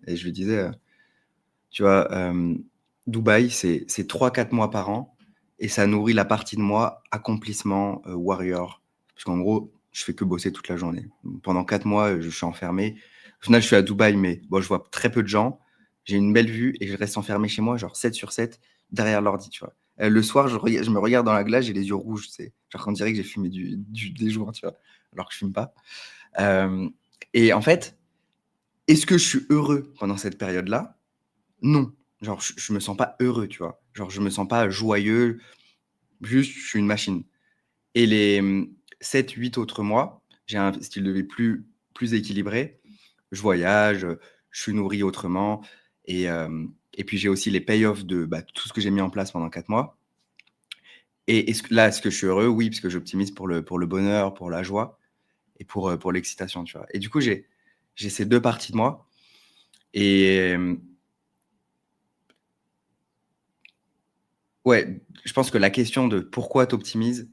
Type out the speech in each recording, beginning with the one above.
et je lui disais, tu vois, Dubaï, c'est 3-4 mois par an et ça nourrit la partie de moi accomplissement, warrior. Parce qu'en gros, je fais que bosser toute la journée. Pendant 4 mois, je suis enfermé. Au final, je suis à Dubaï, mais bon, je vois très peu de gens. J'ai une belle vue et je reste enfermé chez moi, genre 7/7 derrière l'ordi, tu vois? Le soir, je me regarde dans la glace, j'ai les yeux rouges, tu sais? Genre on dirait que j'ai fumé des joints, tu vois? Alors que je fume pas. Hem Et en fait, est-ce que je suis heureux pendant cette période-là? Non. Genre je me sens pas heureux, tu vois? Genre je me sens pas joyeux, juste je suis une machine. Et les, 7-8 autres mois, j'ai un style de vie plus équilibré. Je voyage, je suis nourri autrement et puis j'ai aussi les pay-off de, bah, tout ce que j'ai mis en place pendant 4 mois. Et est-ce que je suis heureux? Oui, parce que j'optimise pour le bonheur, pour la joie et pour l'excitation, tu vois? Et du coup, j'ai ces 2 parties de moi et ouais, je pense que la question de pourquoi tu optimises,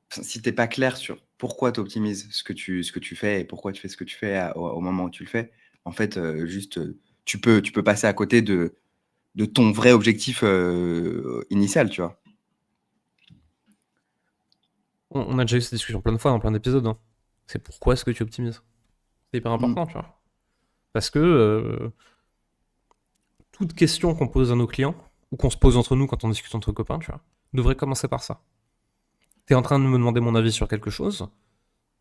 si tu es pas clair sur pourquoi tu optimises ce que tu fais et pourquoi tu fais ce que tu fais au moment où tu le fais, en fait, juste, tu peux passer à côté de ton vrai objectif, initial, tu vois? On a déjà eu cette discussion plein de fois dans plein d'épisodes, hein. C'est pourquoi est-ce que tu optimises. C'est hyper Mmh. important, tu vois. Parce que toute question qu'on pose à nos clients, ou qu'on se pose entre nous quand on discute entre copains, tu vois, devrait commencer par ça. T'es en train de me demander mon avis sur quelque chose,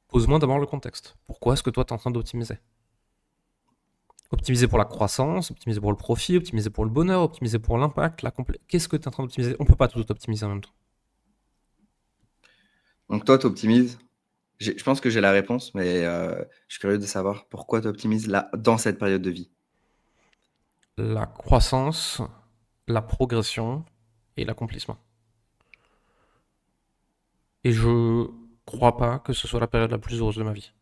pose-moi d'abord le contexte. Pourquoi est-ce que toi t'es en train d'optimiser? Optimiser pour la croissance, optimiser pour le profit, optimiser pour le bonheur, optimiser pour l'impact, Qu'est-ce que tu es en train d'optimiser? On peut pas tout optimiser en même temps. Donc toi, tu optimises. Je pense que j'ai la réponse, mais je suis curieux de savoir pourquoi tu optimises là, dans cette période de vie? La croissance, la progression et l'accomplissement. Et je crois pas que ce soit la période la plus heureuse de ma vie.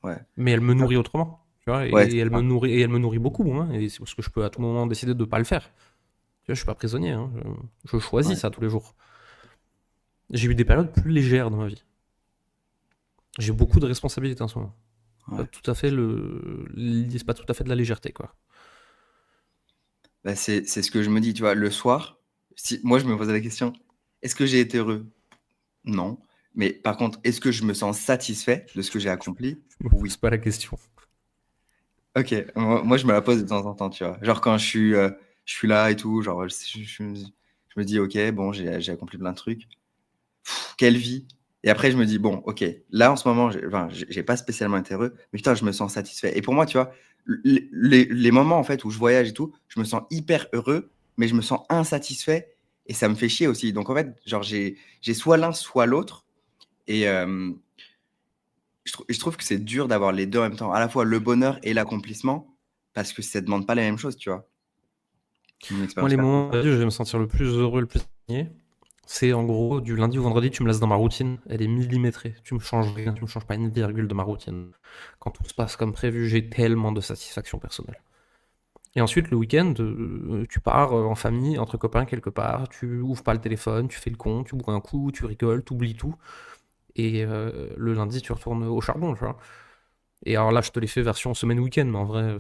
Ouais. Mais elle me nourrit autrement, tu vois, Ouais, et c'est ça. elle me nourrit beaucoup, hein, et c'est parce que je peux à tout moment décider de pas le faire. Tu vois, je suis pas prisonnier, hein, je choisis Ouais. ça tous les jours. J'ai eu des périodes plus légères dans ma vie. J'ai beaucoup de responsabilités en ce moment. Pas Ouais. tout à fait c'est pas tout à fait de la légèreté, quoi. Bah, c'est ce que je me dis, tu vois? Le soir, si moi, je me posais la question: «Est-ce que j'ai été heureux?» Non. Mais par contre, est-ce que je me sens satisfait de ce que j'ai accompli? Je me pose Oui. pas la question. OK. Moi, je me la pose de temps en temps, tu vois? Genre quand je suis là et tout, genre, je me dis: «OK, bon, j'ai accompli plein de trucs. Quelle vie!» Et après je me dis: «Bon, OK, là, en ce moment, j'ai pas spécialement été heureux, mais putain, je me sens satisfait» et pour moi, tu vois, les moments, en fait, où je voyage et tout, je me sens hyper heureux, mais je me sens insatisfait et ça me fait chier aussi. Donc en fait, genre, j'ai soit l'un, soit l'autre et je trouve que c'est dur d'avoir les 2 en même temps, à la fois le bonheur et l'accomplissement, parce que ça demande pas les mêmes choses, tu vois? Mon Moi, expérience les perso. moments de vie où je vais me sentir le plus heureux, le plus aligné, c'est en gros du lundi au vendredi, tu me laisses dans ma routine, elle est millimétrée. Tu me changes rien, tu me changes pas une virgule de ma routine. Quand tout se passe comme prévu, j'ai tellement de satisfaction personnelle. Et ensuite, le week-end, tu pars en famille, entre copains quelque part, tu ouvres pas le téléphone, tu fais le con, tu bois un coup, tu rigoles, tu oublies tout. Et le lundi, tu retournes au charbon, tu vois. Et alors là, je te l'ai fait version semaine week-end, mais en vrai, ça